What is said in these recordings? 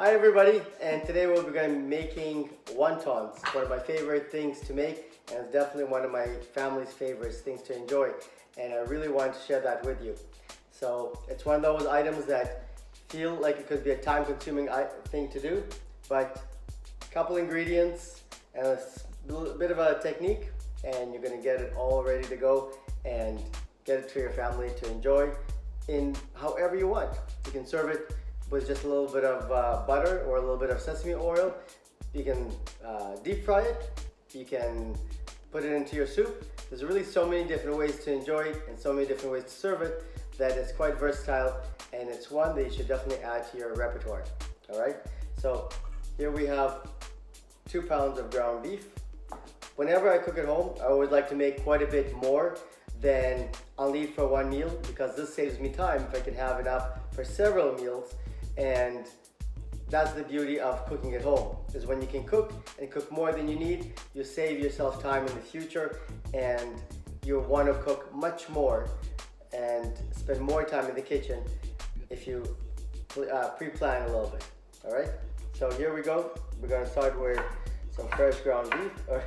Hi everybody, and today we'll be going to be making wontons, one of my favorite things to make, and it's definitely one of my family's favorite things to enjoy, and I really want to share that with you. So it's one of those items that feel like it could be a time-consuming thing to do, but a couple ingredients and a little bit of a technique, and you're going to get it all ready to go and get it to your family to enjoy in however you want. You can serve it with just a little bit of butter or a little bit of sesame oil. You can deep fry it. You can put it into your soup. There's really so many different ways to enjoy it and so many different ways to serve it that it's quite versatile, and it's one that you should definitely add to your repertoire. All right, so here we have 2 pounds of ground beef. Whenever I cook at home, I always like to make quite a bit more than I'll need for one meal, because this saves me time if I can have enough for several meals. And that's the beauty of cooking at home, is when you can cook and cook more than you need, you save yourself time in the future, and you want to cook much more and spend more time in the kitchen if you pre-plan a little bit. All right, so here we go. We're going to start with some fresh ground beef, or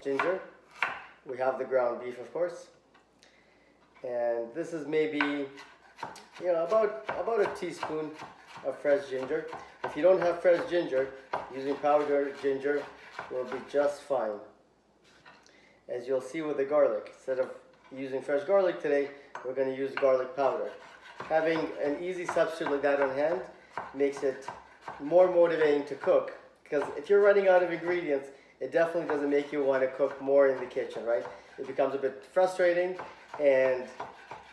ginger. We have the ground beef, of course, and this is maybe about a teaspoon of fresh ginger. If you don't have fresh ginger, using powdered ginger will be just fine. As you'll see with the garlic, instead of using fresh garlic today, we're going to use garlic powder. Having an easy substitute like that on hand makes it more motivating to cook, because if you're running out of ingredients, it definitely doesn't make you want to cook more in the kitchen, right? It becomes a bit frustrating, and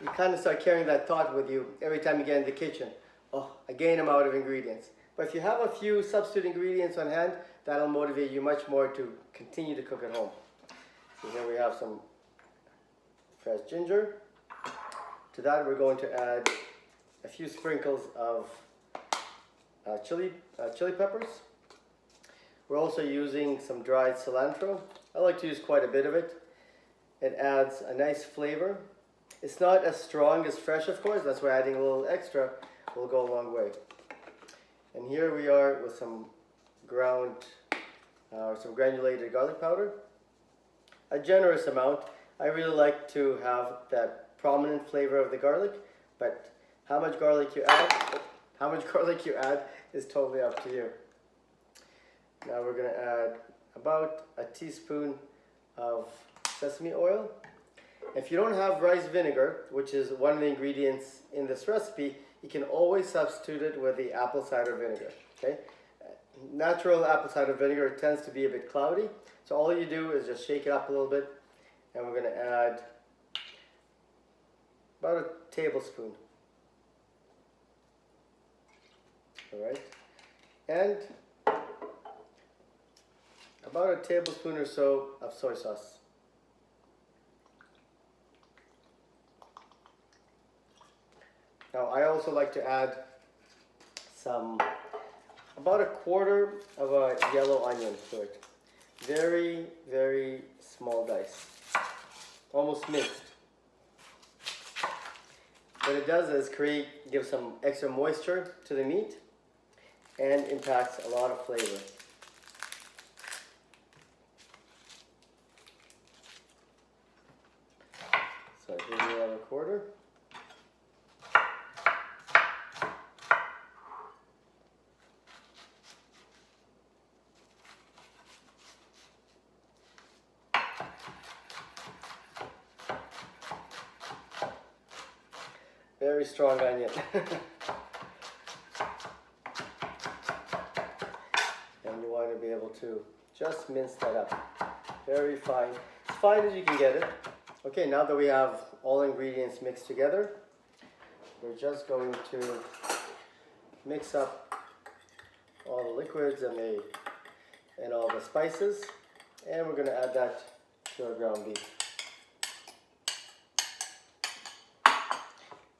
you kind of start carrying that thought with you every time you get in the kitchen. Oh, again, I'm out of ingredients. But if you have a few substitute ingredients on hand, that'll motivate you much more to continue to cook at home. So here we have some fresh ginger. To that, we're going to add a few sprinkles of chili peppers. We're also using some dried cilantro. I like to use quite a bit of it. It adds a nice flavor. It's not as strong as fresh, of course. That's why adding a little extra will go a long way. And here we are with some some granulated garlic powder. A generous amount. I really like to have that prominent flavor of the garlic, but how much garlic you add is totally up to you. Now we're going to add about a teaspoon of sesame oil. If you don't have rice vinegar, which is one of the ingredients in this recipe, you can always substitute it with the apple cider vinegar. Okay? Natural apple cider vinegar tends to be a bit cloudy, so all you do is just shake it up a little bit, and we're going to add about a tablespoon. All right, and about a tablespoon or so of soy sauce. Now I also like to add about a quarter of a yellow onion to it. Very, very small dice, almost minced. What it does is give some extra moisture to the meat and impacts a lot of flavor. So here we have a quarter. Very strong onion. And you want to be able to just mince that up. Very fine. As fine as you can get it. Okay, now that we have all ingredients mixed together, we're just going to mix up all the liquids and all the spices, and we're going to add that to our ground beef.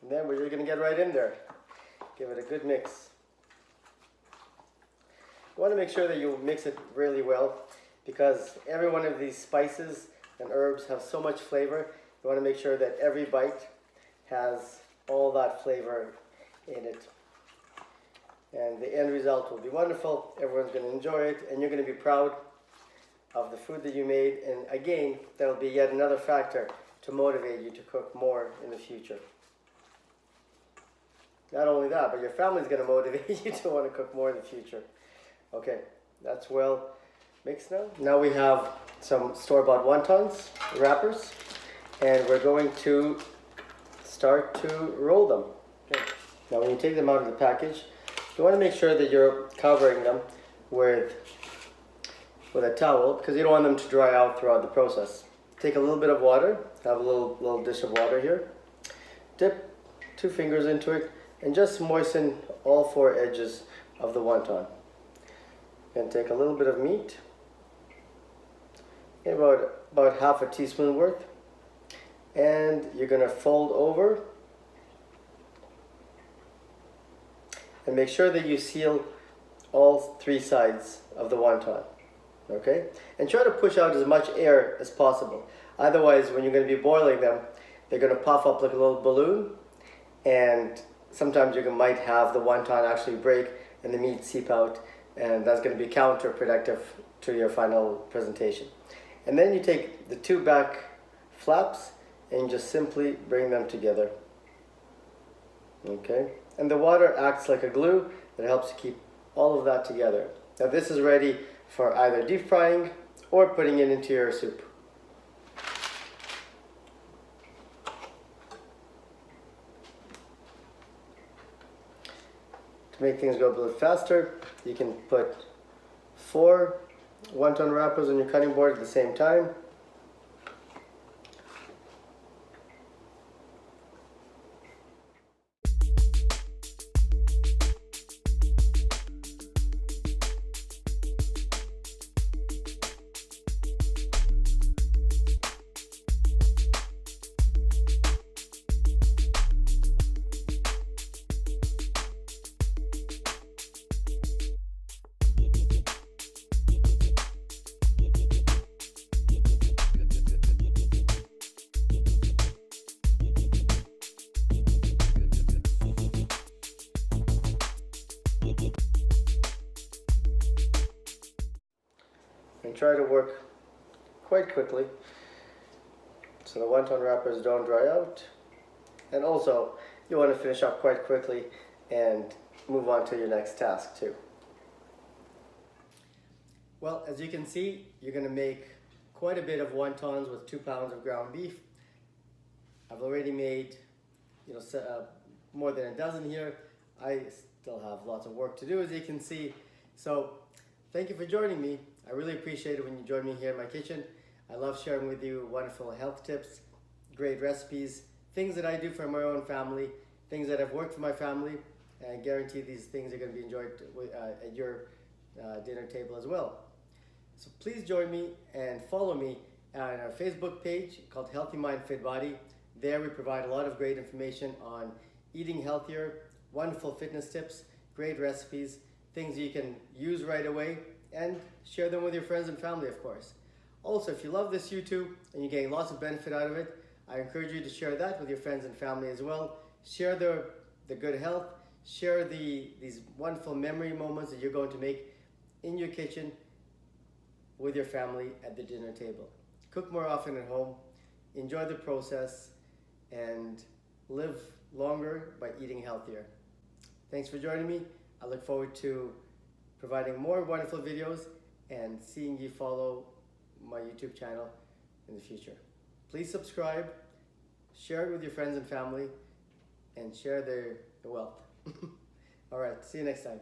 And then we're just going to get right in there. Give it a good mix. You want to make sure that you mix it really well, because every one of these spices and herbs have so much flavor. You want to make sure that every bite has all that flavor in it. and the end result will be wonderful. Everyone's going to enjoy it, and you're going to be proud of the food that you made. And again, that'll be yet another factor to motivate you to cook more in the future. Not only that, but your family's going to motivate you to want to cook more in the future. Okay, that's well mixed now. Now we have some store-bought wontons wrappers, and we're going to start to roll them. Okay. Now when you take them out of the package, you want to make sure that you're covering them with a towel, because you don't want them to dry out throughout the process. Take a little bit of water, have a little dish of water here, dip 2 fingers into it, and just moisten all 4 edges of the wonton. And take a little bit of meat, about half a teaspoon worth, and you're going to fold over and make sure that you seal all 3 sides of the wonton. Okay? And try to push out as much air as possible. Otherwise, when you're going to be boiling them, they're going to puff up like a little balloon, and sometimes you might have the wonton actually break and the meat seep out, and that's going to be counterproductive to your final presentation. And then you take the 2 back flaps and just simply bring them together. Okay? And the water acts like a glue that helps to keep all of that together. Now this is ready for either deep frying or putting it into your soup. To make things go a little faster, you can put 4 wonton wrappers on your cutting board at the same time. And try to work quite quickly so the wonton wrappers don't dry out. And also, you want to finish up quite quickly and move on to your next task too. Well, as you can see, you're going to make quite a bit of wontons with 2 pounds of ground beef. I've already made, more than a dozen here. I still have lots of work to do, as you can see. So, thank you for joining me. I really appreciate it when you join me here in my kitchen. I love sharing with you wonderful health tips, great recipes, things that I do for my own family, things that have worked for my family, and I guarantee these things are going to be enjoyed at your dinner table as well. So please join me and follow me on our Facebook page called Healthy Mind Fit Body. There we provide a lot of great information on eating healthier, wonderful fitness tips, great recipes, things you can use right away, and share them with your friends and family, of course. Also, if you love this YouTube and you're getting lots of benefit out of it, I encourage you to share that with your friends and family as well. Share the good health, share these wonderful memory moments that you're going to make in your kitchen with your family at the dinner table. Cook more often at home, enjoy the process, and live longer by eating healthier. Thanks for joining me. I look forward to providing more wonderful videos and seeing you follow my YouTube channel in the future. Please subscribe, share it with your friends and family, and share the wealth. All right, see you next time.